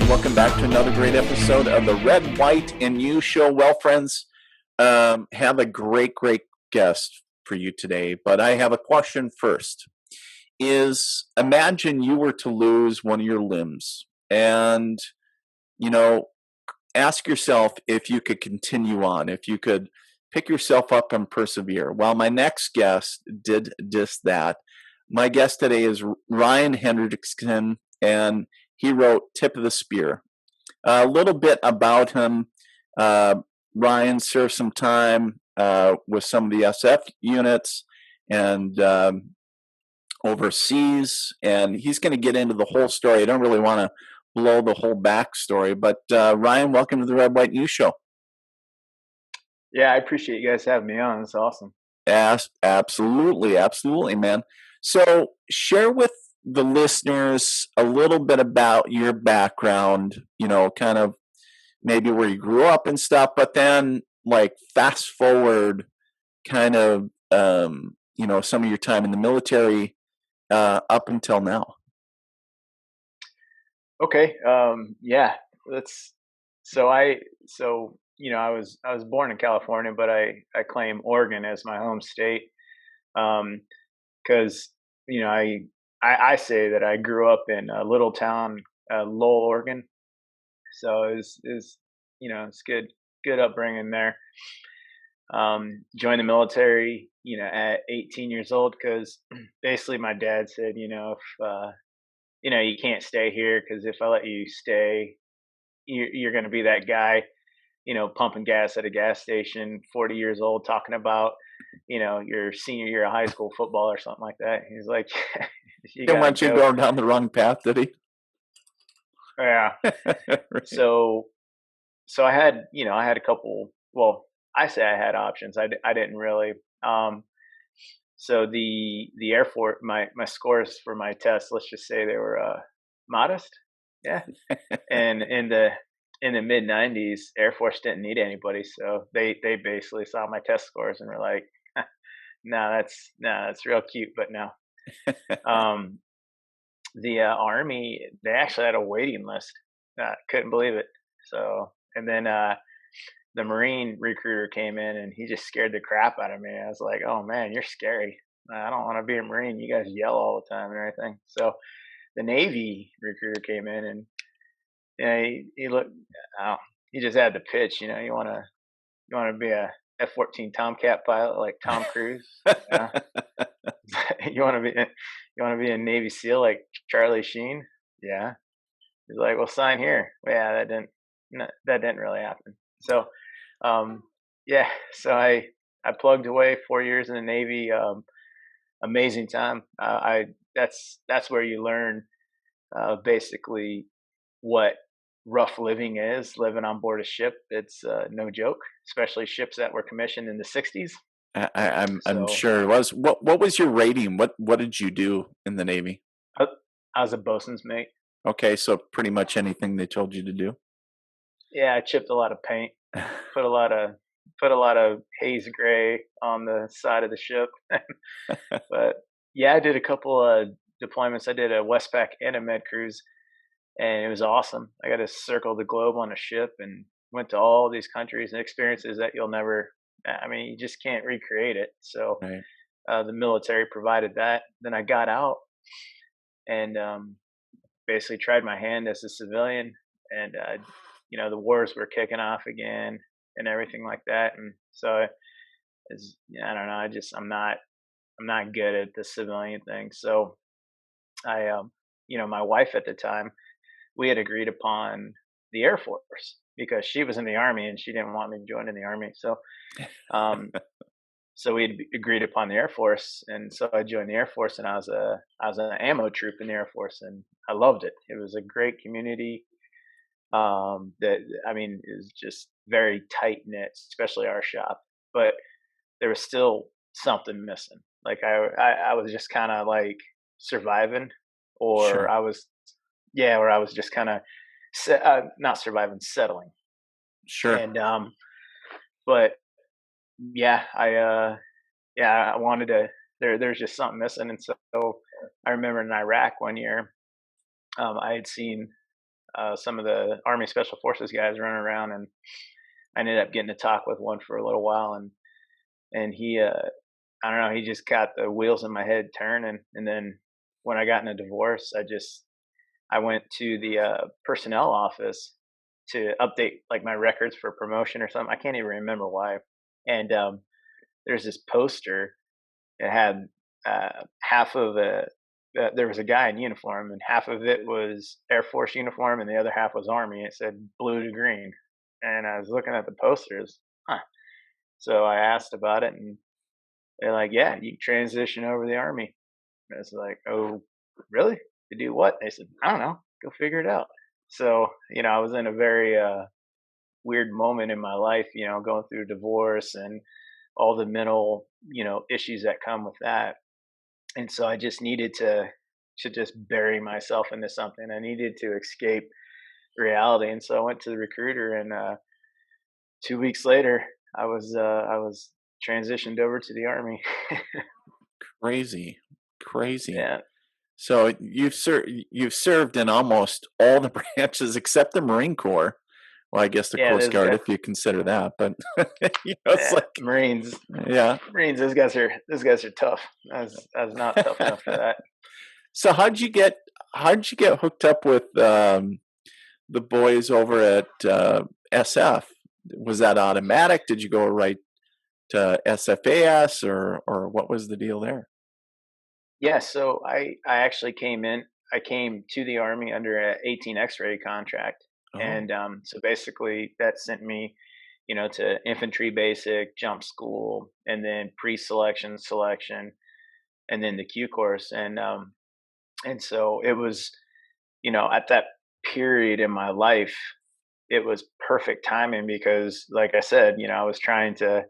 Welcome back to another great episode of the Red, White, and You Show. Well, friends, have a great guest for you today, but I have a question first. Imagine you were to lose one of your limbs and, you know, ask yourself if you could continue on, if you could pick yourself up and persevere. Well, my next guest did just that. My guest today is Ryan Hendrickson, and he wrote Tip of the Spear. A little bit about him. Ryan served some time with some of the SF units and overseas, and he's going to get into the whole story. I don't really want to blow the whole backstory, but Ryan, welcome to the Red, White, News Show. Yeah, I appreciate you guys having me on. It's awesome. Absolutely, man. So share with the listeners a little bit about your background, kind of maybe where you grew up and stuff, but then like fast forward kind of, some of your time in the military up until now. Okay. Yeah, I was born in California, but I claim Oregon as my home state. Cause I say that I grew up in a little town, Lowell, Oregon. So it's good upbringing there. Joined the military, at 18 years old, because basically my dad said, if, you can't stay here, because if I let you stay, you're going to be that guy, pumping gas at a gas station, 40 years old, talking about, your senior year of high school football or something like that. He's like, he didn't want you going down the wrong path, did he? Yeah. Right. So I had a couple, well, I say I had options. I didn't really. So the Air Force, my scores for my tests, let's just say they were modest. Yeah. And in the mid 90s, Air Force didn't need anybody. So they basically saw my test scores and were like, that's real cute, but no. The Army, they actually had a waiting list. Couldn't believe it. So, and then the Marine recruiter came in and he just scared the crap out of me. I was like, oh man, you're scary. I don't want to be a Marine. You guys yell all the time and everything. So the Navy recruiter came in and he looked, he just had the pitch, you want to be a F-14 Tomcat pilot like Tom Cruise. You want to be a Navy SEAL like Charlie Sheen? Yeah. He's like, well, sign here. Yeah, that didn't really happen. So, so I plugged away 4 years in the Navy. Amazing time. That's where you learn basically what rough living is, living on board a ship. It's no joke, especially ships that were commissioned in the 60s. I'm sure it was. What was your rating? What did you do in the Navy? I was a bosun's mate. Okay, so pretty much anything they told you to do. Yeah, I chipped a lot of paint, put a lot of haze gray on the side of the ship. But yeah, I did a couple of deployments. I did a Westpac and a Med cruise, and it was awesome. I got to circle the globe on a ship and went to all these countries and experiences that you just can't recreate it. So right. The military provided that. Then I got out and basically tried my hand as a civilian, and the wars were kicking off again and everything like that. And so I don't know, I'm not good at the civilian thing. So I, my wife at the time, we had agreed upon the Air Force because she was in the Army and she didn't want me to join in the Army. So, so we had agreed upon the Air Force, and so I joined the Air Force, and I was an ammo troop in the Air Force, and I loved it. It was a great community. It was just very tight knit, especially our shop. But there was still something missing. Like I was just kind of like surviving, or sure. I was just kind of not surviving, settling. Sure. And but yeah, I wanted to. There's just something missing, and so I remember in Iraq one year, I had seen some of the Army Special Forces guys running around, and I ended up getting to talk with one for a little while, and he, I don't know, he just got the wheels in my head turning. And then when I got in a divorce, I went to the personnel office to update like my records for promotion or something. I can't even remember why. And there's this poster. It had half of a there was a guy in uniform, and half of it was Air Force uniform, and the other half was Army. It said blue to green, and I was looking at the posters. Huh. So I asked about it, and they're like, "Yeah, you can transition over to the Army." And I was like, "Oh, really? To do what?" They said, "I don't know. Go figure it out." So I was in a very weird moment in my life. Going through divorce and all the mental issues that come with that. And so I just needed to just bury myself into something. I needed to escape reality, and so I went to the recruiter, and 2 weeks later, I was transitioned over to the Army. Crazy, crazy. Yeah, So you've served in almost all the branches except the Marine Corps. Well, I guess the yeah, Coast those Guard, guys, if you consider that, but it's yeah, like, Marines, yeah. Marines. Those guys are tough. I was not tough enough for that. So how'd you get hooked up with the boys over at SF? Was that automatic? Did you go right to SFAS, or what was the deal there? Yeah, so I actually came in. I came to the Army under a 18 X-ray contract, Oh, and so basically that sent me, to infantry basic, jump school, and then pre-selection, selection, and then the Q course. And so it was, at that period in my life, it was perfect timing because, like I said, I was trying to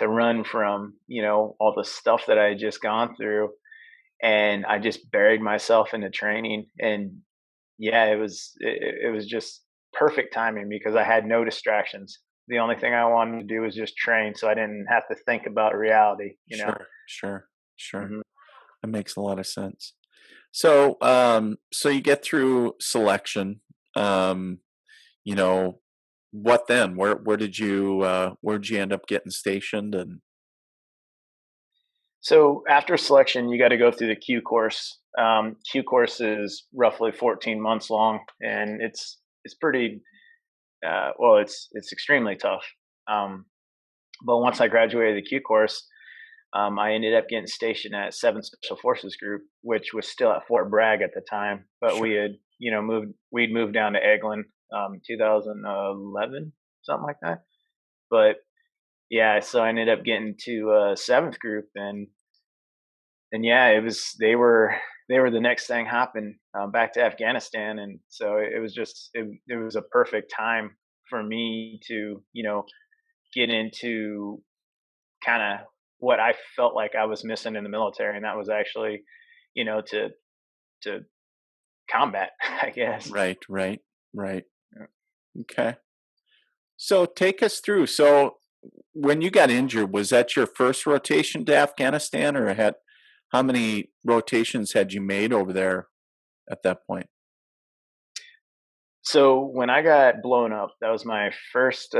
run from all the stuff that I had just gone through, and I just buried myself into training. And yeah, it was just perfect timing because I had no distractions. The only thing I wanted to do was just train, so I didn't have to think about reality. sure, sure, sure. Hmm. That makes a lot of sense. So you get through selection. Um, you know, what then? Where'd you end up getting stationed? And So after selection, you got to go through the Q course. Q course is roughly 14 months long, and it's pretty well. It's extremely tough. Um, but once I graduated the Q course, I ended up getting stationed at 7th Special Forces Group, which was still at Fort Bragg at the time. But sure, we had, we'd moved down to Eglin, 2011, something like that. But yeah, so I ended up getting to 7th Group, and yeah, they were the next thing hopping back to Afghanistan, and so it was just it was a perfect time for me to get into kind of what I felt like I was missing in the military, and that was actually, to combat, I guess. right, right, right. Yeah. Okay. So take us through. So when you got injured, was that your first rotation to Afghanistan, or how many rotations had you made over there at that point? So when I got blown up, that was my first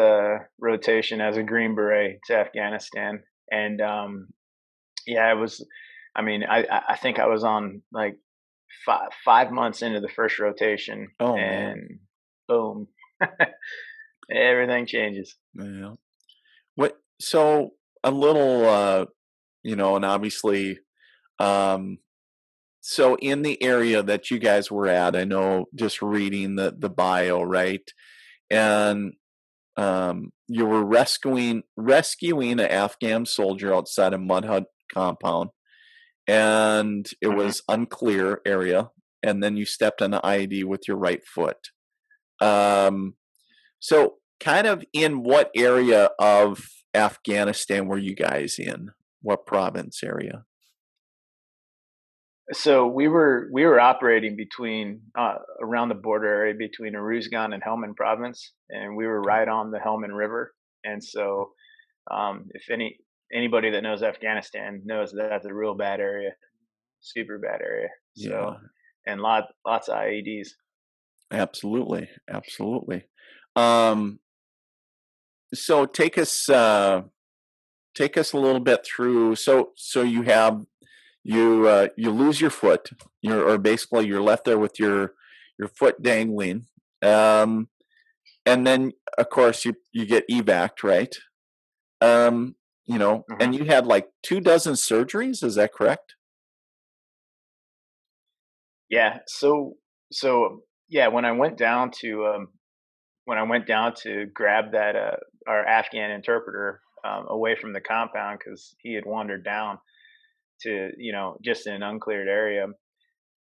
rotation as a Green Beret to Afghanistan, and yeah, it was. I mean, I think I was on like 5 months into the first rotation, Oh man. and boom, everything changes. Yeah. What so a little and obviously um so in the area that you guys were at, I know just reading the bio, right? And you were rescuing an Afghan soldier outside a mud hut compound, and it Mhm. was unclear area, and then you stepped on the IED with your right foot. Um, so kind of in what area of Afghanistan were you guys in? What province area? So we were operating between around the border area between Uruzgan and Helmand province, and we were Okay. right on the Helmand River. And so, if anybody that knows Afghanistan knows that that's a real bad area, super bad area. So, Yeah. and lots of IEDs. Absolutely, absolutely. Um, so take us a little bit through. So you have you lose your foot. Or basically you're left there with your foot dangling. Um, and then of course you get evac, right? Um, and Hmm. you had like 2 dozen surgeries. Is that correct? Yeah. So yeah, when I went down to grab that our Afghan interpreter away from the compound because he had wandered down to just in an uncleared area.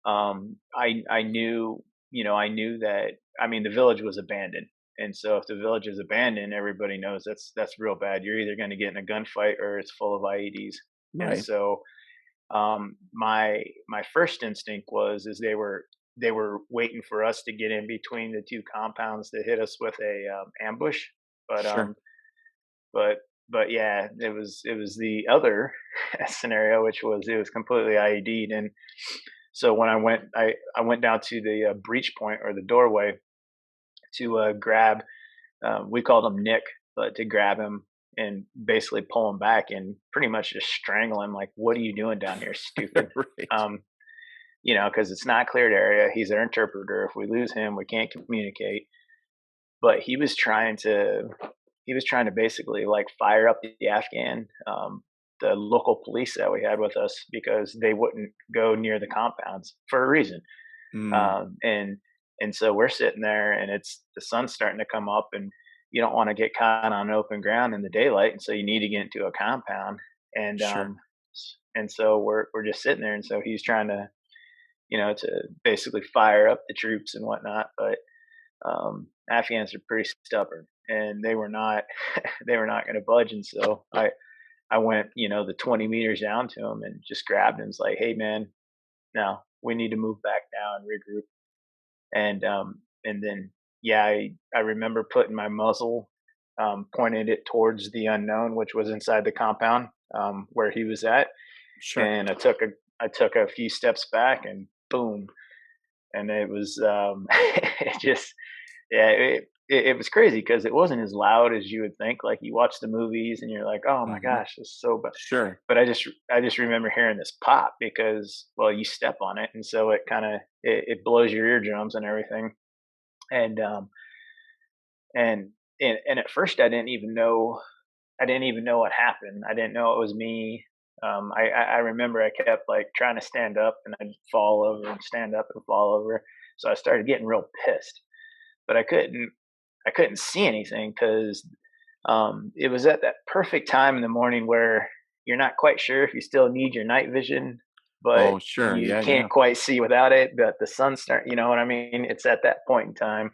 I knew I knew that, I mean, the village was abandoned, and so if the village is abandoned, everybody knows that's real bad. You're either going to get in a gunfight or it's full of IEDs. And Right. so my first instinct was is they were waiting for us to get in between the two compounds to hit us with a ambush, but Sure. but yeah, it was the other scenario, which was it was completely IED'd. And so when I went down to the breach point or the doorway to grab, we called him Nick, but to grab him and basically pull him back and pretty much just strangle him. Like, what are you doing down here, stupid? Right. Um, because it's not cleared area. He's our interpreter. If we lose him, we can't communicate. But he was trying to basically like fire up the Afghan, the local police that we had with us because they wouldn't go near the compounds for a reason. Mm, And so we're sitting there, and it's the sun's starting to come up, and you don't want to get caught on open ground in the daylight, and so you need to get into a compound. And sure. and so we're just sitting there, and so he's trying to to basically fire up the troops and whatnot. But Afghans are pretty stubborn, and they were not they were not going to budge. And so I went the 20 meters down to him and just grabbed him. And was like, hey man, no, we need to move back now and regroup. And then yeah, I remember putting my muzzle pointed it towards the unknown, which was inside the compound where he was at. Sure. And I took a few steps back, and boom. And it was it just yeah, it was crazy because it wasn't as loud as you would think. Like, you watch the movies and you're like, oh my Hmm. gosh, it's so bad. Sure. But I just remember hearing this pop because, well, you step on it, and so it kind of it blows your eardrums and everything. And and and at first I didn't even know what happened. I didn't know it was me. I remember I kept like trying to stand up, and I'd fall over and stand up and fall over. So I started getting real pissed, but I couldn't see anything because it was at that perfect time in the morning where you're not quite sure if you still need your night vision, but Oh, sure. you Yeah, can't yeah. quite see without it. But the sun's starting, you know what I mean? It's at that point in time.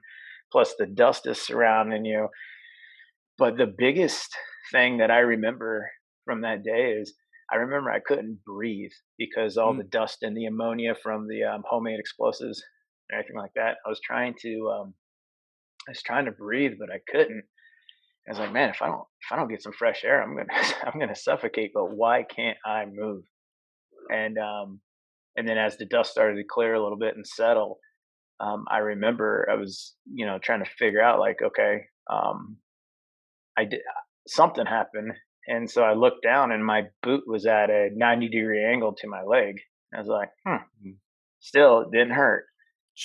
Plus, the dust is surrounding you. But the biggest thing that I remember from that day is I remember I couldn't breathe because all the Mm, dust and the ammonia from the homemade explosives and everything like that. I was trying to breathe, but I couldn't. I was like, man, if I don't get some fresh air, I'm gonna I'm gonna suffocate. But why can't I move? And and then as the dust started to clear a little bit and settle, I remember I was trying to figure out like, okay, I did something happened, and so I looked down, and my boot was at a 90-degree angle to my leg. I was like, mm, still, it didn't hurt.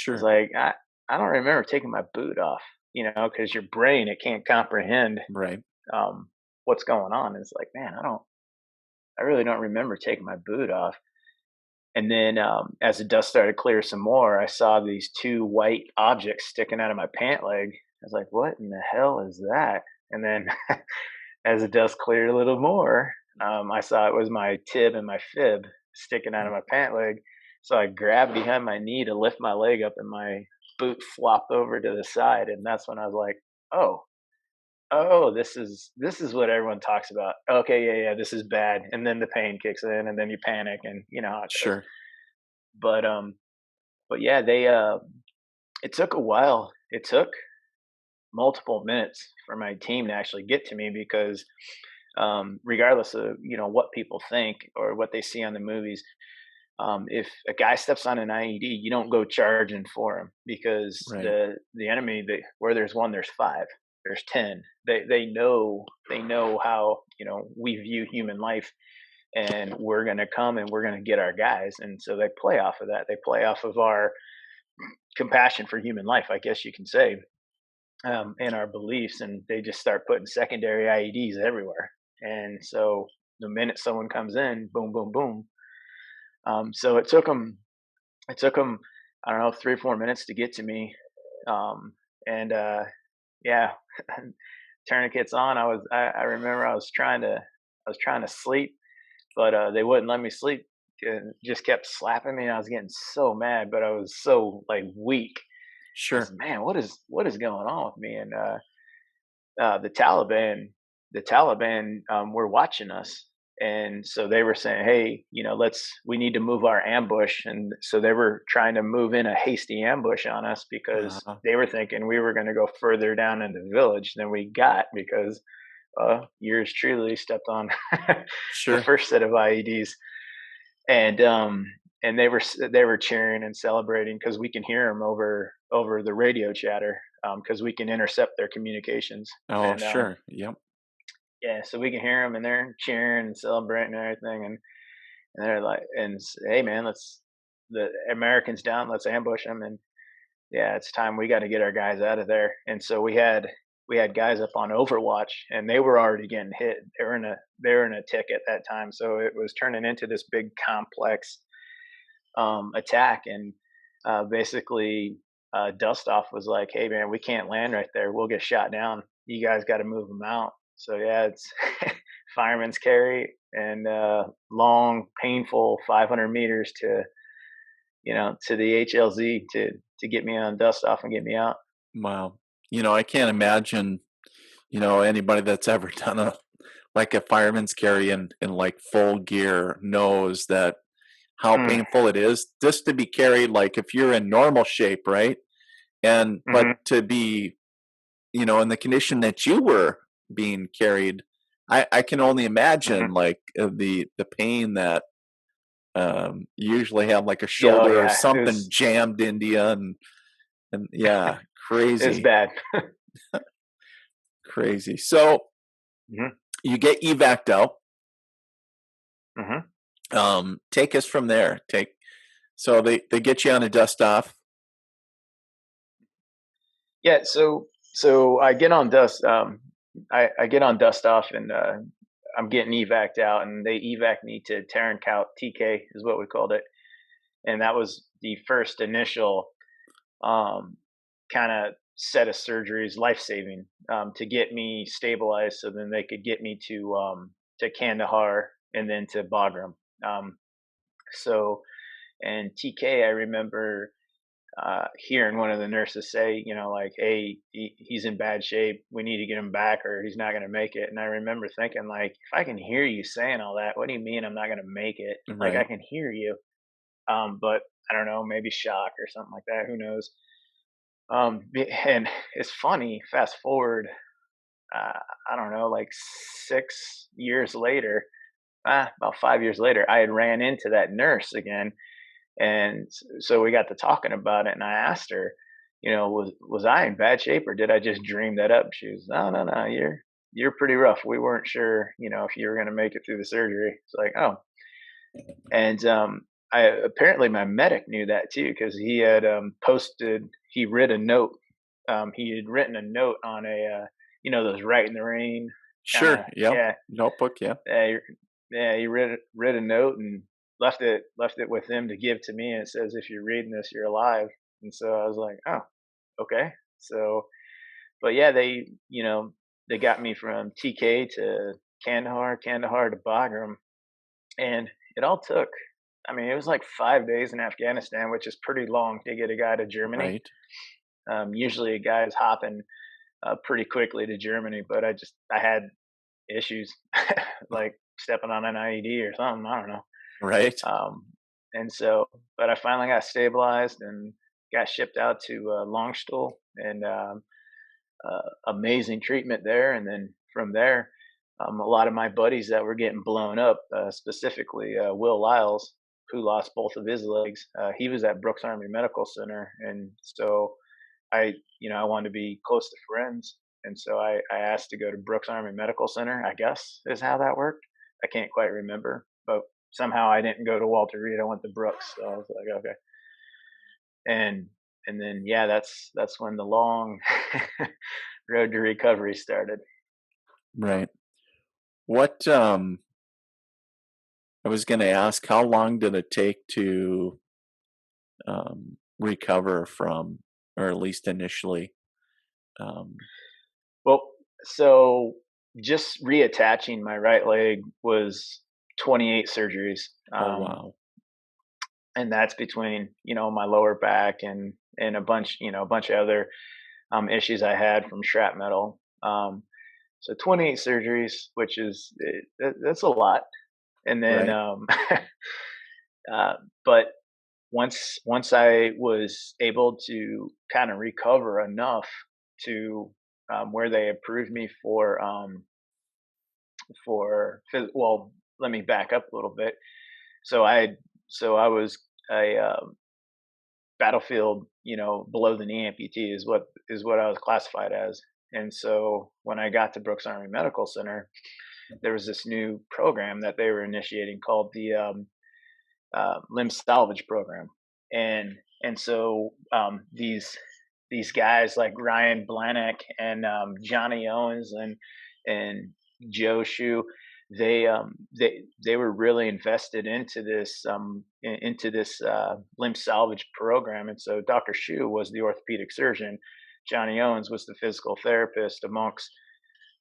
I was sure. like, I don't remember taking my boot off, because your brain, it can't comprehend Right. um, what's going on. It's like, man, I really don't remember taking my boot off. And then as the dust started to clear some more, I saw these two white objects sticking out of my pant leg. I was like, what in the hell is that? And then as the dust cleared a little more, I saw it was my tib and my fib sticking out of Mm, my pant leg. So I grabbed behind my knee to lift my leg up, and my boot flopped over to the side. And that's when I was like, oh, oh, this is what everyone talks about. Okay, yeah, yeah, this is bad. And then the pain kicks in, and then you panic, and you know how it goes. sure. But yeah, it took a while. It took multiple minutes for my team to actually get to me because regardless of what people think or what they see on the movies, If a guy steps on an IED, you don't go charging for him, because Right. the enemy, where there's one, there's five, there's 10. They know how, we view human life, and we're gonna come and we're gonna get our guys, and so they play off of that. They play off of our compassion for human life, I guess you can say, and our beliefs, and they just start putting secondary IEDs everywhere. And so the minute someone comes in, boom, boom, boom. So it took them, I don't know, 3 or 4 minutes to get to me. And yeah, tourniquets on. I remember I was trying to sleep, but they wouldn't let me sleep. And just kept slapping me, and I was getting so mad, but I was so like weak. I Sure. said, "Man, what is going on with me?" And the Taliban were watching us, and so they were saying, "Hey, we need to move our ambush." And so they were trying to move in a hasty ambush on us, because Uh, they were thinking we were going to go further down in the village than we got, because yours truly stepped on the sure. first set of IEDs, and they were cheering and celebrating, because we can hear them over the radio chatter, because we can intercept their communications. Oh, And sure. Yep. yeah, so we can hear them, and they're cheering and celebrating and everything, and they're like, "Hey man, the Americans down, let's ambush them." And yeah, it's time, we got to get our guys out of there. And so we had guys up on Overwatch, and they were already getting hit. They were in a tick at that time, so it was turning into this big complex attack. And basically, Dust Off was like, "Hey man, we can't land right there. We'll get shot down. You guys got to move them out." So yeah, it's fireman's carry, and long, painful 500 meters to the HLZ to get me on Dust Off and get me out. Wow. I can't imagine, anybody that's ever done a fireman's carry in like full gear knows that how Mm, painful it is just to be carried, like if you're in normal shape, right? But hmm to be, in the condition that you were being carried, I can only imagine hmm like the pain that you usually have like a Yeah, oh shoulder or yeah, it something was jammed into you, and yeah, it was crazy, bad. crazy. So hmm you get evac'd out. hmm Take us from there. So they get you on a dust off. Yeah, so I get on Dust. I get on Dust Off, and I'm getting evac'd out, and they evac me to Terran Count TK is what we called it, and that was the first initial kind of set of surgeries, life saving, to get me stabilized, so then they could get me to Kandahar and then to Bagram. Um, so and TK, I remember hearing one of the nurses say, like, "Hey, he's in bad shape. We need to get him back, or he's not going to make it." And I remember thinking, like, if I can hear you saying all that, what do you mean I'm not going to make it? Like, I Right. can hear you, but I don't know, maybe shock or something like that. Who knows? And it's funny. Fast forward, uh, I don't know, like 6 years later, about 5 years later, I had ran into that nurse again, and so we got to talking about it, and I asked her, was I in bad shape, or did I just dream that up? She was, "No, no, no, you're pretty rough. We weren't sure, if you were going to make it through the surgery." It's like, oh. And I apparently my medic knew that too, because he had posted. He read a note. He had written a note on those write in the rain kind Sure. of, Yep. yeah. Notebook. Yeah. Yeah, he read a note and left it with him to give to me, and it says, "If you're reading this, you're alive." And so I was like, "Oh, okay." So, but yeah, they got me from TK to Kandahar to Bagram, and it all took. I mean, it was like 5 days in Afghanistan, which is pretty long to get a guy to Germany. Right. Usually, a guy is hopping pretty quickly to Germany, but I had issues, like stepping on an IED or something. I don't know. Right. Um, and so, but I finally got stabilized and got shipped out to Longstuhl, and amazing treatment there. And then from there, a lot of my buddies that were getting blown up, specifically Will Lyles. who lost both of his legs. He was at Brooks Army Medical Center, and so I wanted to be close to friends, and so I asked to go to Brooks Army Medical Center. I guess is how that worked. I can't quite remember, but somehow I didn't go to Walter Reed. I went to Brooks, so I was like, okay, and and then yeah, that's when the long road to recovery started. Right. What I was going to ask, how long did it take to recover from, or at least initially? Um, Well, so just reattaching my right leg was 28 surgeries. oh wow. And that's between, my lower back and a bunch of other issues I had from shrapnel. So 28 surgeries, which is that's a lot. And then, Right. uh, but once I was able to kind of recover enough to where they approved me well, let me back up a little bit. So I was a battlefield, below the knee amputee is what I was classified as. And so when I got to Brooks Army Medical Center, there was this new program that they were initiating called the limb salvage program, and so these guys like Ryan Blanick and Johnny Owens and Joe Shu, they were really invested into this limb salvage program. And so Dr. Shu was the orthopedic surgeon, Johnny Owens was the physical therapist, amongst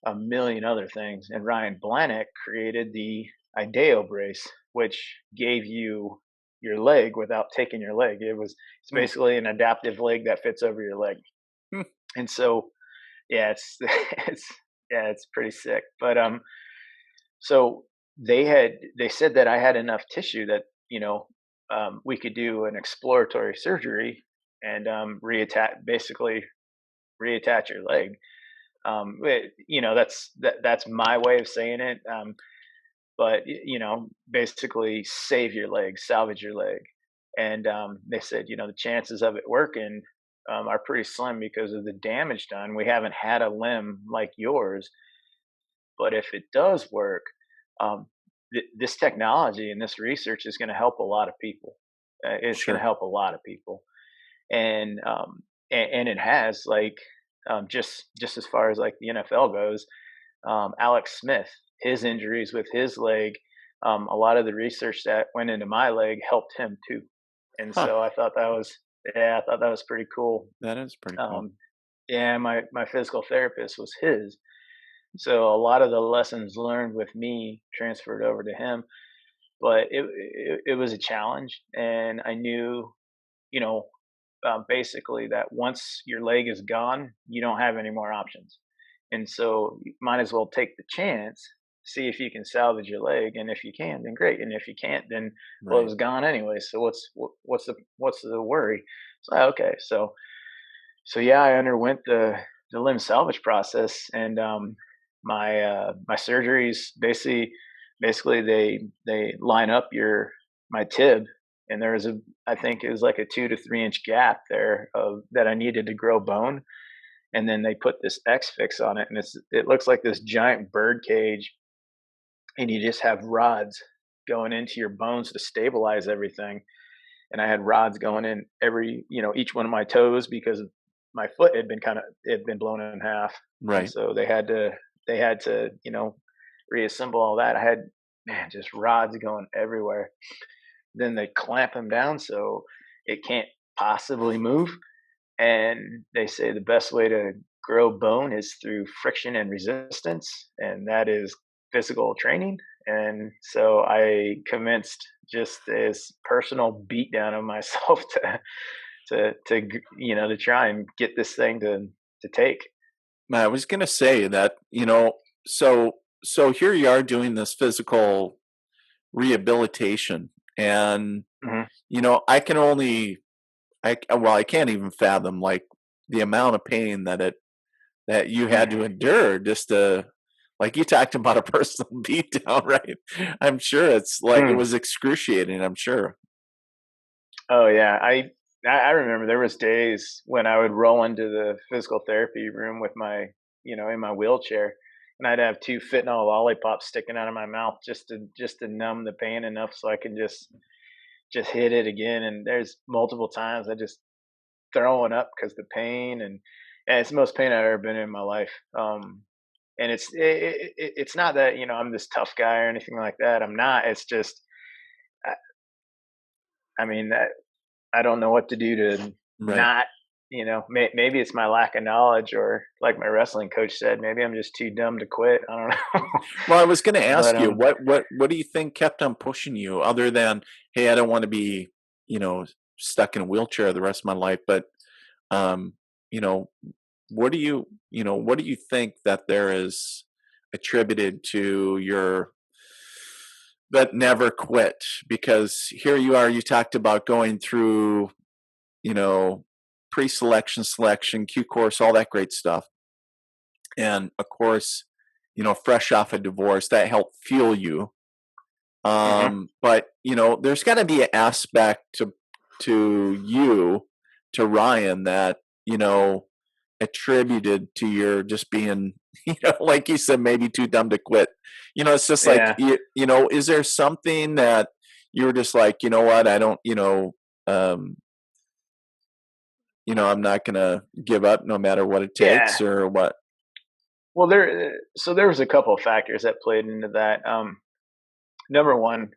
a million other things, and Ryan Blanick created the IDEO brace, which gave you your leg without taking your leg. It's Hmm. basically an adaptive leg that fits over your leg. Hmm. And so yeah, it's it's pretty sick. But so they said that I had enough tissue that we could do an exploratory surgery and reattach your leg. That's my way of saying it. But basically save your leg, salvage your leg. And they said, the chances of it working are pretty slim because of the damage done. We haven't had a limb like yours, but if it does work, um, this technology and this research is going to help a lot of people. It's going to Sure. help a lot of people, and and it has, like, just as far as like the NFL goes. Alex Smith, his injuries with his leg, a lot of the research that went into my leg helped him too. And Huh. so I thought that was pretty cool. That is pretty cool. Um, yeah, my physical therapist was his, so a lot of the lessons learned with me transferred over to him. But it was a challenge, and I knew, you know, basically that once your leg is gone, you don't have any more options. And so you might as well take the chance, see if you can salvage your leg, and if you can, then great. And if you can't, then well, it Right. was gone anyway. So what's the worry? So okay, so yeah, I underwent the limb salvage process, and my surgeries basically they line up your my tib, and there was a I think it was like a 2 to 3 inch gap there of that I needed to grow bone, and then they put this X fix on it, and it looks like this giant bird cage, and you just have rods going into your bones to stabilize everything. And I had rods going in each one of my toes because my foot had been blown in half, and Right. so they had to reassemble all that. I had, man, just rods going everywhere. Then they clamp them down so it can't possibly move, and they say the best way to grow bone is through friction and resistance, and that is physical training. And so I commenced just this personal beatdown of myself to try and get this thing to take. I was gonna say that, so here you are doing this physical rehabilitation, and Hmm. I can only, I can't even fathom like the amount of pain that you had to endure just to Like you talked about a personal beatdown, right? I'm sure it's like it Mm. was excruciating, I'm sure. Oh yeah, I remember there was days when I would roll into the physical therapy room with my, in my wheelchair, and I'd have two fentanyl lollipops sticking out of my mouth just to numb the pain enough so I can just hit it again. And there's multiple times I just throwing up because the pain, and it's the most pain I've ever been in my life. And it's not that I'm this tough guy or anything like that. I'm not. It's just I, I mean that I don't know what to do to Right. not, maybe it's my lack of knowledge, or like my wrestling coach said, maybe I'm just too dumb to quit. I don't know. Well, I was gonna But ask you, what do you think kept on pushing you other than, "Hey, I don't wanna be, you know, stuck in a wheelchair the rest of my life," but, um, you know, what do you think that there is attributed to your that never quit? Because here you are, you talked about going through, you know, pre-selection, selection, Q course, all that great stuff. And of course, fresh off a divorce, that helped fuel you. hmm But there's got to be an aspect to you, to Ryan, that attributed to your just being, like you said, maybe too dumb to quit. It's just like yeah, is there something that you were just like, you know what, I don't, um, I'm not gonna give up no matter what it yeah. takes or what. Well, so there was a couple of factors that played into that. Number one,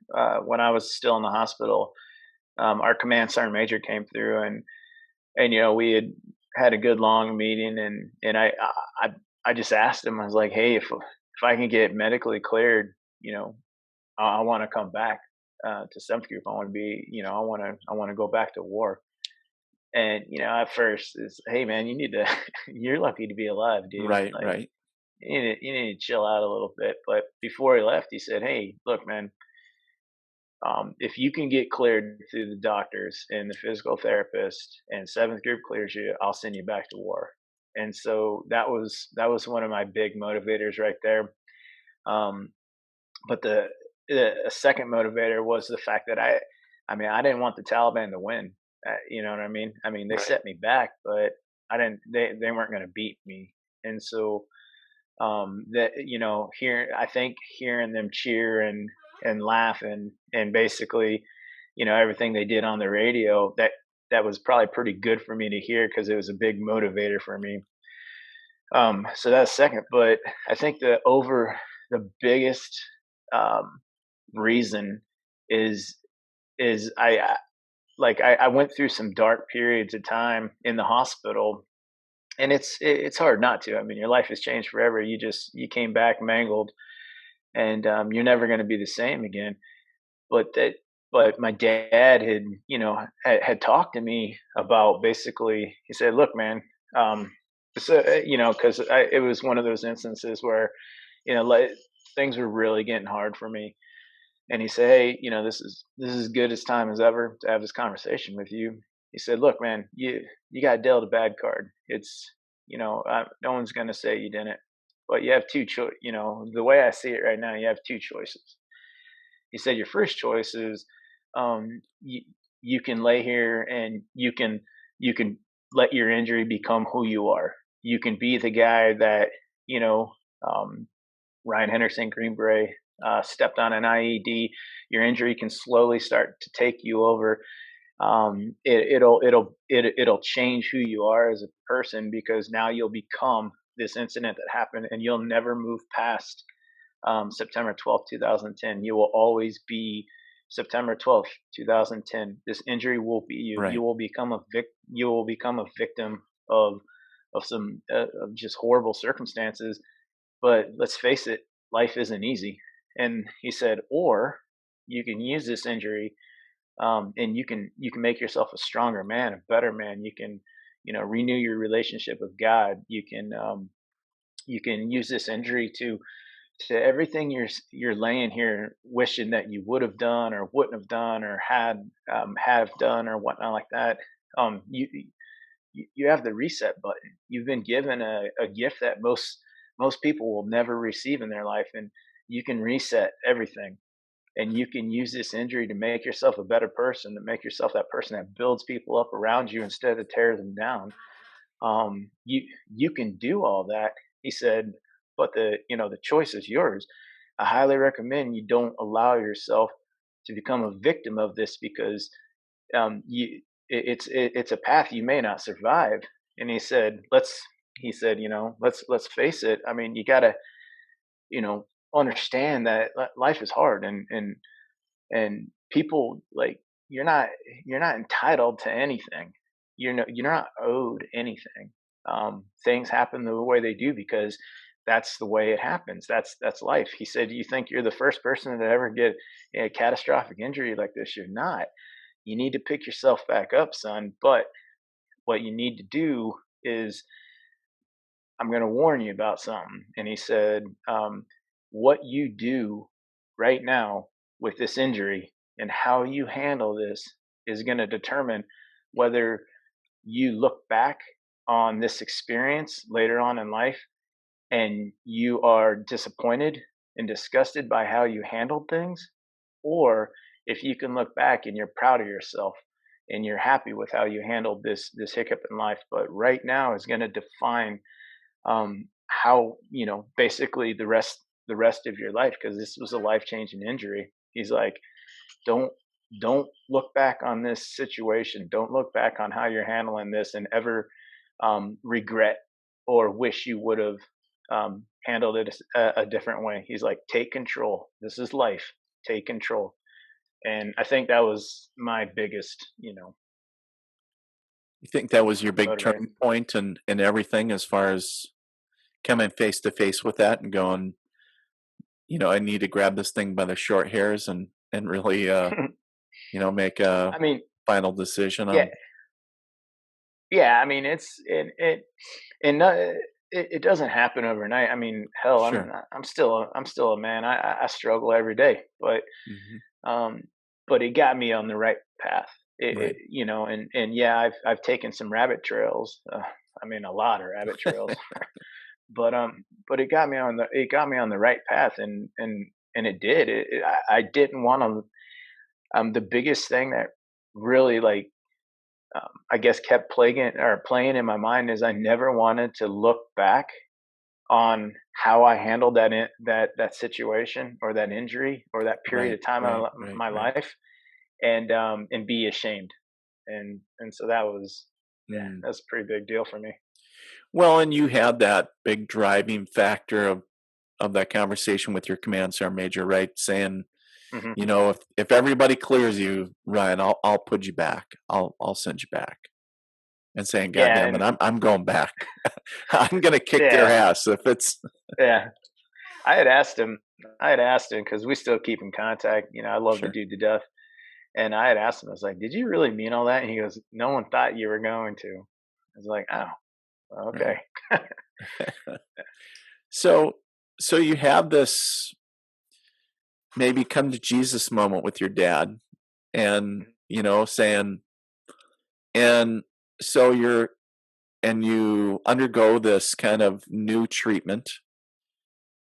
when I was still in the hospital, our command sergeant major came through, and we had a good long meeting, and I I just asked him. I was like, hey, if I can get medically cleared, you know, I want to come back to seventh group. I want to be, I want to go back to war. And at first it's, hey man, you need to, you're lucky to be alive, dude. Right, Like right, you need to chill out a little bit. But before he left, he said, hey, look, man, if you can get cleared through the doctors and the physical therapist, and seventh group clears you, I'll send you back to war. And so that was one of my big motivators right there. Um, but the a second motivator was the fact that I mean, I didn't want the Taliban to win. You know what I mean? I mean, they right, set me back, but I didn't. They weren't going to beat me. And so that here, I think hearing them cheer and laugh, and basically everything they did on the radio, that was probably pretty good for me to hear, because it was a big motivator for me. So that's second. But I think the biggest um reason is I went through some dark periods of time in the hospital, and it's hard not to. I mean, your life has changed forever. You came back mangled, and you're never going to be the same again. But my dad had talked to me about, basically, he said, look, man, um so because it was one of those instances where like, things were really getting hard for me. And he said, hey, this is as good as time as ever to have this conversation with you. He said, look, man, you got dealt a bad card. It's no one's going to say you didn't, but you have the way I see it right now, you have two choices. He said your first choice is, you can lay here and you can let your injury become who you are. You can be the guy that you know um, Ryan Hendrickson, Green Beret, stepped on an IED. Your injury can slowly start to take you over. It'll change who you are as a person, because now you'll become this incident that happened, and you'll never move past September 12th, 2010. You will always be September 12th, 2010. This injury will be you. right. You will become a victim of some of just horrible circumstances. But let's face it, life isn't easy. And he said, or you can use this injury, and you can make yourself a stronger man, a better man. You can renew your relationship with God. You can use this injury to everything you're laying here wishing that you would have done or wouldn't have done, or have done, or whatnot like that. You have the reset button. You've been given a gift that most people will never receive in their life. And you can reset everything, and you can use this injury to make yourself a better person, to make yourself that person that builds people up around you instead of tears them down. You can do all that, he said, but the choice is yours. I highly recommend you don't allow yourself to become a victim of this, because you it's a path you may not survive. And he said, let's face it. I mean, you gotta, you know, understand that life is hard, and people, like, you're not you're not entitled to anything. You're not owed anything. Things happen the way they do because that's the way it happens. That's life. He said, you think you're the first person to ever get a catastrophic injury like this? You're not. You need to pick yourself back up, son. But what you need to do is, I'm going to warn you about something. And he said, what you do right now with this injury and how you handle this is going to determine whether you look back on this experience later on in life and you are disappointed and disgusted by how you handled things, or if you can look back and you're proud of yourself and you're happy with how you handled this hiccup in life. But right now is going to define how, basically the rest of your life, because this was a life changing injury. He's like, don't don't look back on this situation. Don't look back on how you're handling this and ever regret or wish you would have handled it a different way. He's like, take control. This is life. Take control. And I think that was my biggest, You think that was your big motivator. turning point and everything, as far as coming face to face with that and going, I need to grab this thing by the short hairs and really, make a I mean, final decision yeah, on. yeah. I mean, and not, it doesn't happen overnight. I mean, hell, Sure. I'm still a man. I struggle every day, Hmm. um, but it got me on the right path. Right. And yeah, I've taken some rabbit trails. I mean, a lot of rabbit trails, but it got me on the right path, and it did. I didn't want to. The biggest thing that really, like, I guess, kept playing in my mind is I never wanted to look back on how I handled that situation or that injury or that period Right. of time Right. of Right. my Right. life, and be ashamed. And so that was, yeah, Mm. that's a pretty big deal for me. Well, and you had that big driving factor of that conversation with your command sergeant major, right? Saying, Hmm. if everybody clears you, Ryan, I'll put you back. I'll send you back. And saying, God Yeah, damn it, and I'm going back. I'm gonna kick their yeah, ass if it's yeah. I had asked him. I had asked him because we still keep in contact. I love the sure. dude to death, and I had asked him. I was like, "Did you really mean all that?" And he goes, "No one thought you were going to." I was like, "Oh, okay." Right. So so you have this maybe come to Jesus moment with your dad and, saying, and so you undergo this kind of new treatment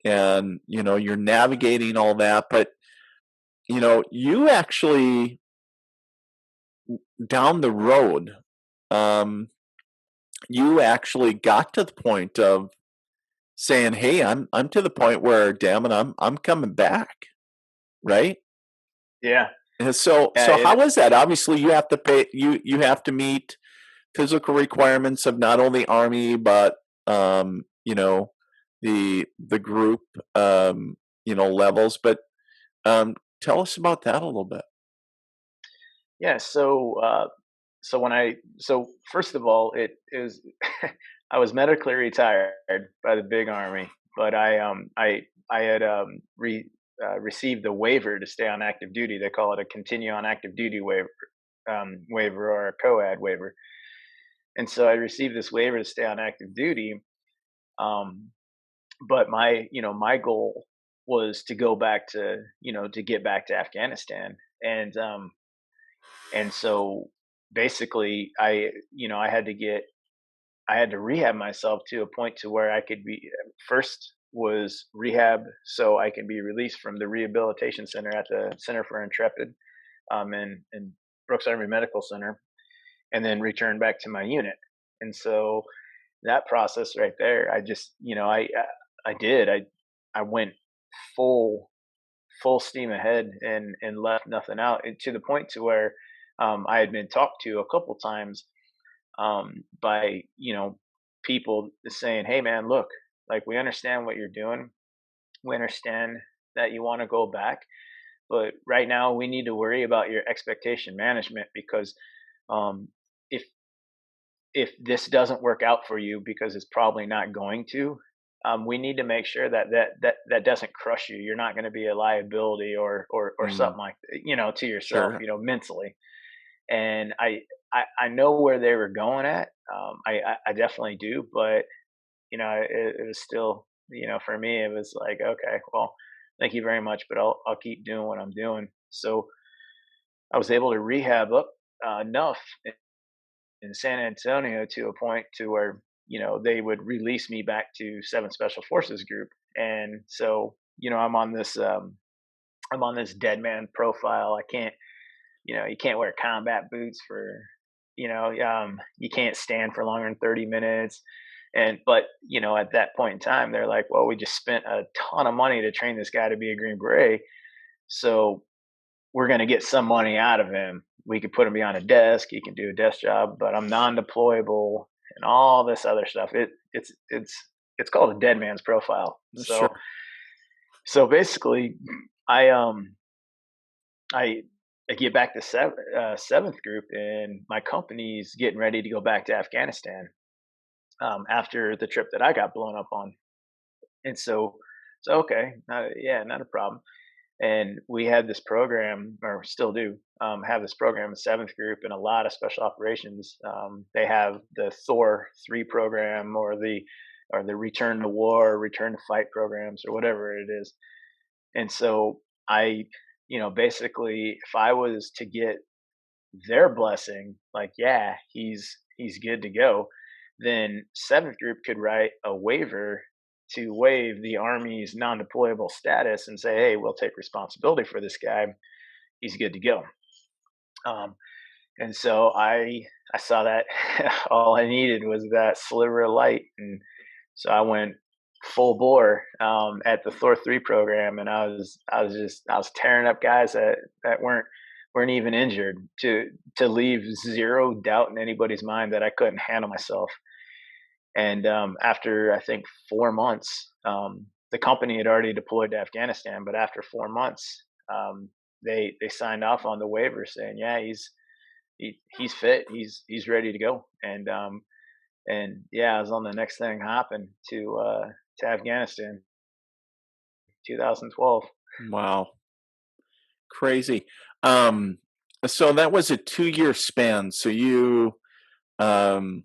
and, you're navigating all that, but, you actually down the road, um, you actually got to the point of saying, "Hey, I'm to the point where, damn it, I'm coming back," right? Yeah, And so yeah. how is that? Obviously, you have to pay you have to meet physical requirements of not only Army, but, the group, levels, but, tell us about that a little bit. Yeah. So first of all, it is I was medically retired by the big army, but I had received the waiver to stay on active duty. They call it a continue on active duty waiver, or a COAD waiver. And so I received this waiver to stay on active duty. Um, but my goal was to go back to get back to Afghanistan. And so basically I had to get I had to rehab myself to a point to where I could be first was rehab so I can be released from the rehabilitation center at the Center for Intrepid in Brooks Army Medical Center, and then return back to my unit. And so that process right there, I just, I did. I went full full steam ahead and left nothing out, and to the point to where I had been talked to a couple times by people saying, "Hey, man, look, like we understand what you're doing. We understand that you want to go back, but right now we need to worry about your expectation management because um, if if this doesn't work out for you, because it's probably not going to, we need to make sure that doesn't crush you. You're not going to be a liability or Mm, something like to yourself, sure. mentally." And I know where they were going at. I definitely do, but it was still, for me, it was like, okay, well, thank you very much, but I'll keep doing what I'm doing. So I was able to rehab up enough in San Antonio to a point to where they would release me back to 7th Special Forces Group, and so I'm on this dead man profile. I can't you can't wear combat boots for you can't stand for longer than 30 minutes. And but at that point in time, they're like, well, we just spent a ton of money to train this guy to be a Green Beret, so we're going to get some money out of him. We could put him behind a desk. He can do a desk job, but I'm non-deployable and all this other stuff. It's called a dead man's profile. So Sure. basically, I um I I get back to seventh group, and my company's getting ready to go back to Afghanistan after the trip that I got blown up on. And so okay, yeah, not a problem. And we had this program, or still do, have this program in seventh group and a lot of special operations. They have the Thor 3 program, or the Return to War, Return to Fight programs, or whatever it is. And so I, basically, if I was to get their blessing, like, yeah, he's good to go, then seventh group could write a waiver to waive the Army's non-deployable status and say, hey, we'll take responsibility for this guy. He's good to go. Um, and so I saw that all I needed was that sliver of light, and so I went full bore at the Thor 3 program, and I was tearing up guys that weren't even injured, to leave zero doubt in anybody's mind that I couldn't handle myself. And after, I think, 4 months, the company had already deployed to Afghanistan, but after 4 months, they signed off on the waiver saying, yeah, he's fit, he's ready to go. And yeah, I was on the next thing hopping to Afghanistan, 2012. Wow. Crazy. Um, so that was a 2-year span. Um,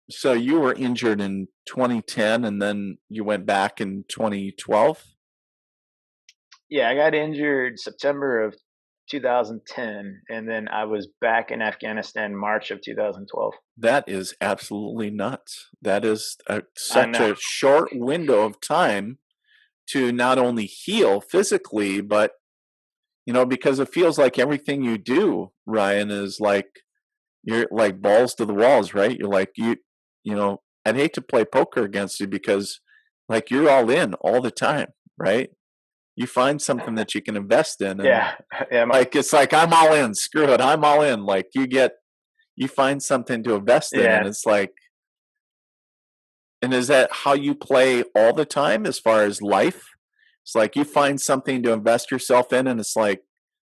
so you were injured in 2010, and then you went back in 2012. Yeah, I got injured September of 2010, and then I was back in Afghanistan March of 2012. That is absolutely nuts. That is I such know. a short window of time to not only heal physically, but because it feels like everything you do, Ryan, is like you're like balls to the walls, right? You're like I'd hate to play poker against you because like you're all in all the time, right? You find something that you can invest in, and Yeah, yeah, like it's like I'm all in, screw it, I'm all in. Like you find something to invest in, and yeah. it's like, and is that how you play all the time as far as life? It's like you find something to invest yourself in, and it's like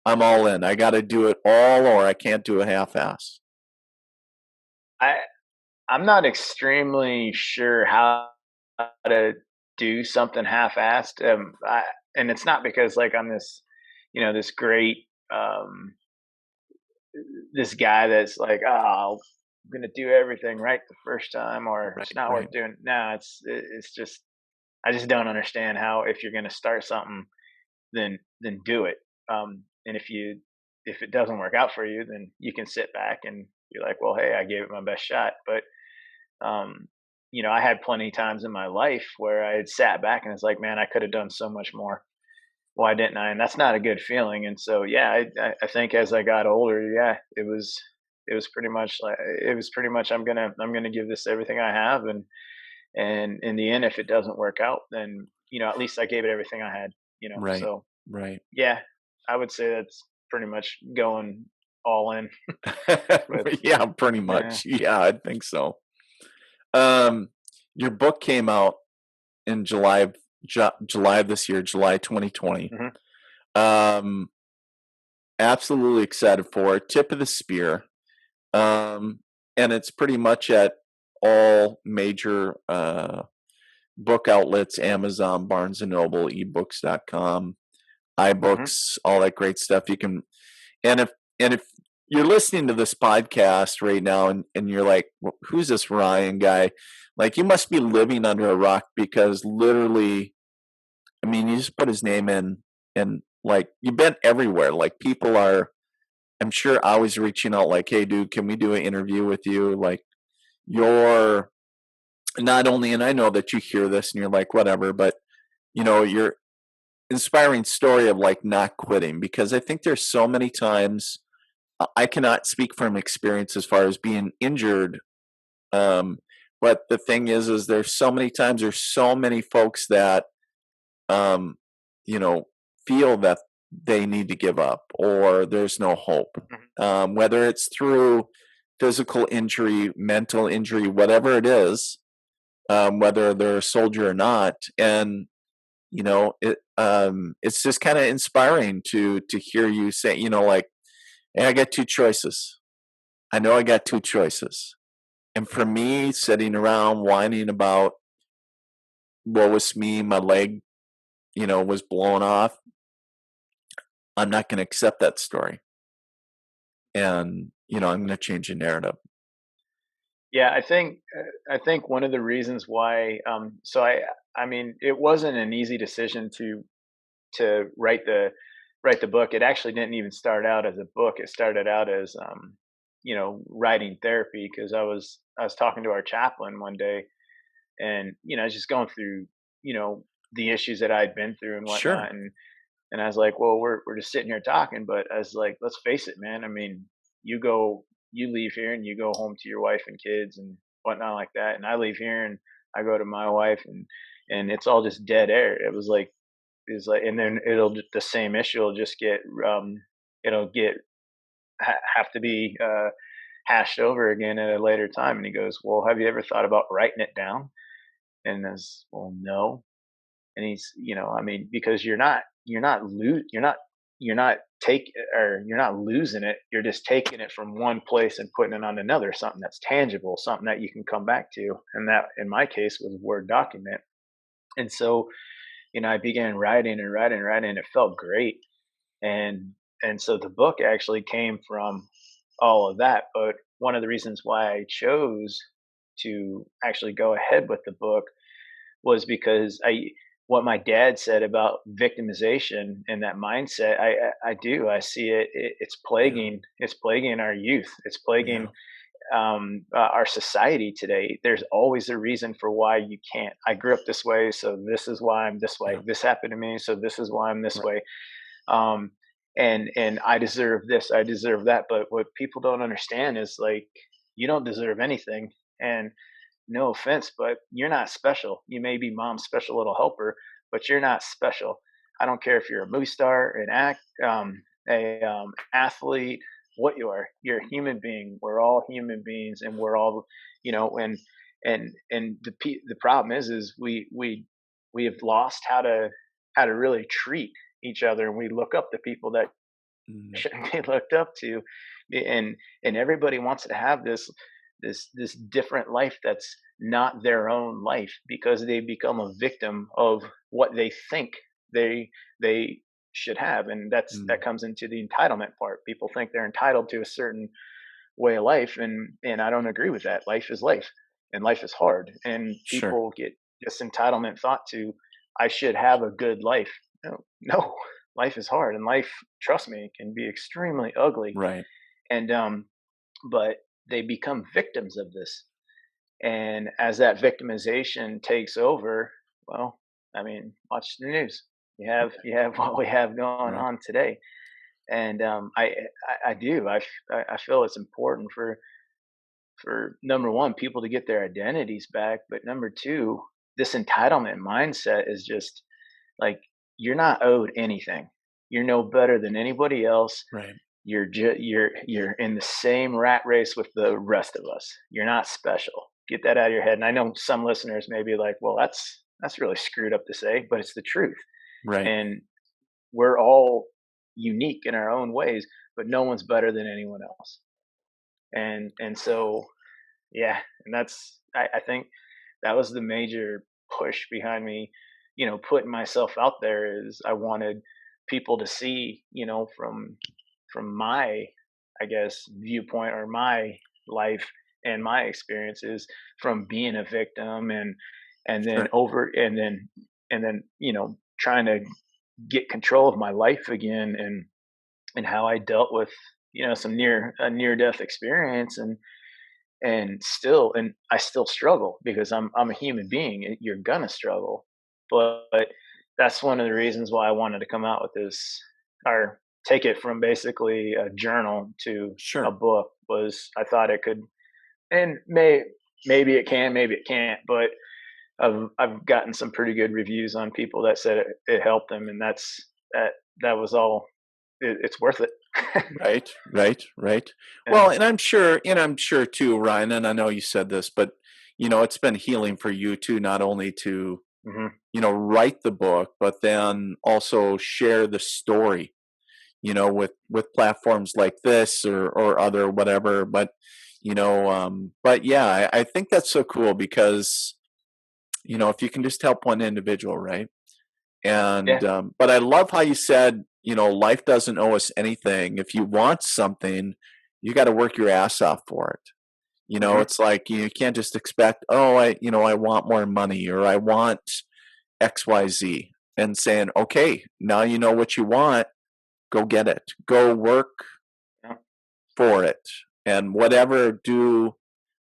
I'm all in. I got to do it all, or I can't do a half-ass. I I'm not extremely sure how to do something half-assed. And it's not because like I'm this, this great, this guy that's like, oh, I'm gonna do everything right the first time, or it's Right, not worth right. doing. No, it's just I just don't understand how, if you're gonna start something, then do it. And if it doesn't work out for you, then you can sit back and be like, well, hey, I gave it my best shot. But Um, I had plenty times in my life where I had sat back and it's like, man, I could have done so much more. Why didn't I? And that's not a good feeling. And so, yeah, I think as I got older, yeah, it was pretty much like it was pretty much I'm gonna give this everything I have, and in the end, if it doesn't work out, then at least I gave it everything I had. Right. So Right. yeah, I would say that's pretty much going all in with Yeah, pretty yeah. much. Yeah, I think so. Um, your book came out in July of this year, July 2020. Hmm. Um, absolutely excited for it. Tip of the spear. Um, and it's pretty much at all major book outlets, Amazon, Barnes and Noble, ebooks.com, Hmm. iBooks, all that great stuff. You can and if you're listening to this podcast right now and you're like, who's this Ryan guy? Like you must be living under a rock because literally, I mean, you just put his name in and like you've been everywhere. Like people are, I'm sure, always reaching out like, hey dude, can we do an interview with you? Like you're not only, and I know that you hear this and you're like, whatever, but you're inspiring story of like not quitting because I think there's so many times I cannot speak from experience as far as being injured. Um, but the thing is there's so many times there's so many folks that um, you know feel that they need to give up or there's no hope. Hmm. Whether it's through physical injury, mental injury, whatever it is, whether they're a soldier or not, and it's just kind of inspiring to hear you say, like, hey, I got two choices. I know I got two choices. And for me, sitting around whining about what was me, my leg, was blown off, I'm not going to accept that story. And, I'm going to change the narrative. Yeah, I think one of the reasons why so I mean it wasn't an easy decision to write the book. It actually didn't even start out as a book. It started out as writing therapy because I was talking to our chaplain one day, and I was just going through you know the issues that I'd been through and Sure. whatnot, and I was like, well, we're just sitting here talking, but I was like, let's face it, man. I mean, you go, you leave here and you go home to your wife and kids and whatnot like that, and I leave here and I go to my wife, and it's all just dead air. It was like, and then the same issue will just get it'll get have to be hashed over again at a later time. And he goes, well, have you ever thought about writing it down? And as well, no. And he's I mean, because you're not take or you're not losing it, you're just taking it from one place and putting it on another, something that's tangible, something that you can come back to, and that in my case was a Word document. And so I began writing and writing and writing, and it felt great. And and so the book actually came from all of that. But one of the reasons why I chose to actually go ahead with the book was because I what my dad said about victimization and that mindset, I do, I see Yeah. it's plaguing our youth, it's Yeah. plaguing our society today. There's always a reason for why you can't. I grew up this way, so this is why I'm this way. Yeah. This happened to me, so this is why I'm this Right. way. um and I deserve this, I deserve that. But what people don't understand is, like, you don't deserve anything. And no offense, but you're not special. You may be mom's special little helper, but you're not special. I don't care if you're a movie star, an a athlete, what you are. You're a human being. We're all human beings, and we're all, and the problem is we have lost how to really treat each other, and we look up to people that Mm, shouldn't be looked up to. And everybody wants to have this different life that's not their own life, because they become a victim of what they think they should have. And that mm, comes into the entitlement part. People think they're entitled to a certain way of life, and I don't agree with that. Life is life, and life is hard, and sure. people get this entitlement thought to, I should have a good life. No, no, life is hard, and life, trust me, can be extremely ugly. Right. And but they become victims of this. And as that victimization takes over, well, I mean, watch the news. You have what we have going Right. on today. And I do. I feel it's important for number one, people to get their identities back, but number two, this entitlement mindset is just like, you're not owed anything. You're no better than anybody else. Right. You're in the same rat race with the rest of us. You're not special. Get that out of your head. And I know some listeners may be like, well, that's really screwed up to say, but it's the truth. Right. And we're all unique in our own ways, but no one's better than anyone else. And so yeah, and I think that was the major push behind me, putting myself out there. Is I wanted people to see, from my, I guess, viewpoint, or my life and my experiences from being a victim, and then Sure. trying to get control of my life again, and how I dealt with, some near death experience, and I still struggle, because I'm a human being. You're gonna struggle, but that's one of the reasons why I wanted to come out with this, or take it from basically a journal to a Sure. book. Was I thought it could, and maybe it can, maybe it can't, but I've gotten some pretty good reviews on people that said it helped them, and that that was all. It's worth it. Right, right, right. Yeah. Well, and I'm sure too, Ryan, and I know you said this, but it's been healing for you too, not only to, Hmm. write the book, but then also share the story, with platforms like this or other whatever. But yeah, I think that's so cool because, if you can just help one individual, right? Yeah. But I love how you said, life doesn't owe us anything. If you want something, you got to work your ass off for it. Hmm. It's like you can't just expect, oh, I want more money or I want XYZ, and saying, okay, now you know what you want, go get it. Go work Yeah. for it and do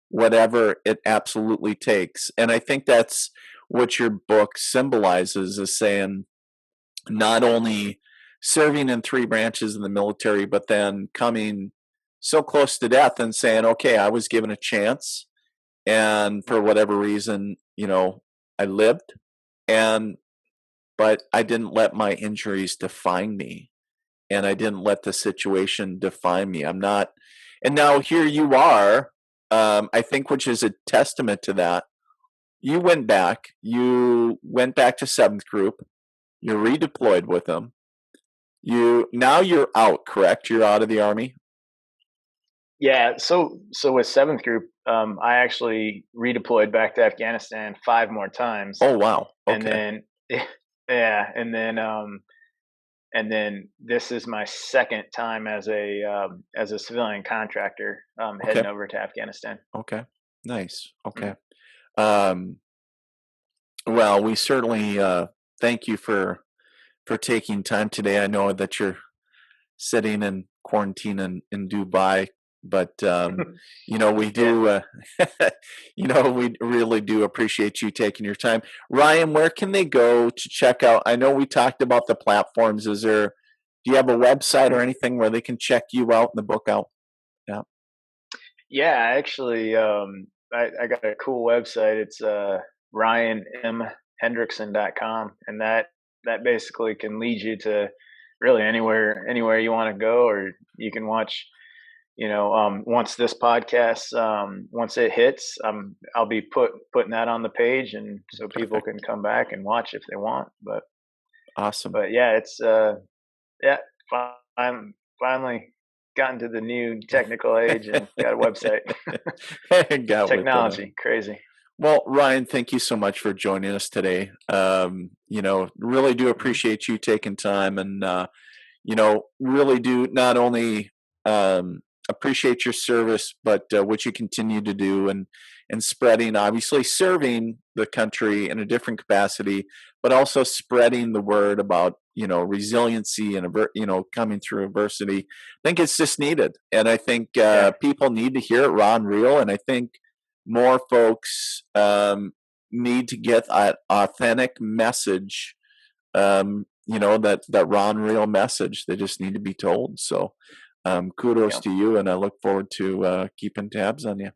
whatever it absolutely takes. And I think that's what your book symbolizes, is saying, not only serving in three branches in the military, but then coming so close to death and saying, okay, I was given a chance. And for whatever reason, I lived, and, but I didn't let my injuries define me, and I didn't let the situation define me. I'm not, and now here you are, I think, which is a testament to that. You went back to seventh group, you redeployed with them. You're out, correct? You're out of the army? Yeah, so with seventh group, I actually redeployed back to Afghanistan 5 more times, Oh, wow. and Okay. then yeah, and then this is my second time as a civilian contractor, Okay. heading over to Afghanistan. Okay. Nice. Mhm. Okay. Um, well, we certainly thank you for taking time today. I know that you're sitting in quarantine in Dubai, but we Yeah. do, we really do appreciate you taking your time. Ryan, where can they go to check out? I know we talked about the platforms. Do you have a website or anything where they can check you out and the book out? Yeah. Yeah, actually, I got a cool website. It's ryanmhendrickson.com, and that basically can lead you to really anywhere you want to go, or you can watch. Once this podcast, once it hits, I'll be putting that on the page, and so people Perfect. can come back and watch if they want. But Awesome. but yeah, it's yeah, I'm finally gotten to the new technical age and got a website. Got with that. Technology, crazy. Well, Ryan, thank you so much for joining us today. Really do Mhm. appreciate you taking time, and really do not only appreciate your service, but what you continue to do, and spreading, obviously serving the country in a different capacity, but also spreading the word about resiliency and coming through adversity. I think it's just needed, and I think Yeah. people need to hear it raw and real. And I think more folks need to get that authentic message, that raw and real message. They just need to be told. So kudos Yeah. to you, and I look forward to keeping tabs on you.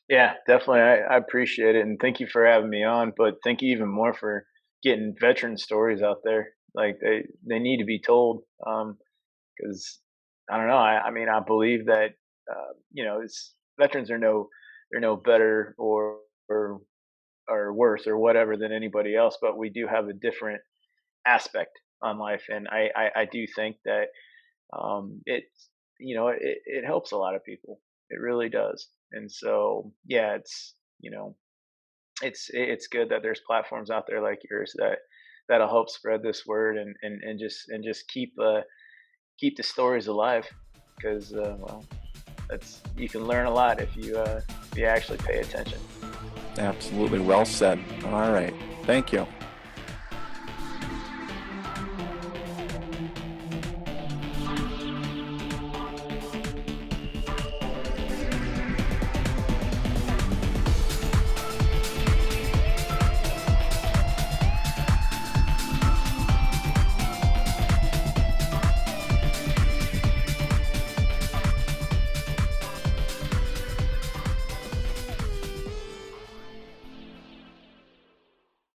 Yeah, definitely. I appreciate it, and thank you for having me on. But thank you even more for getting veteran stories out there. Like they need to be told. Because I don't know. I mean, I believe that it's veterans are they're no better or or worse or whatever than anybody else, but we do have a different aspect on life, and I do think that it's it helps a lot of people. It really does, and so yeah, it's good that there's platforms out there like yours that'll help spread this word and just keep the stories alive because well, that's you can learn a lot if you actually pay attention. Absolutely, well said. All right, thank you.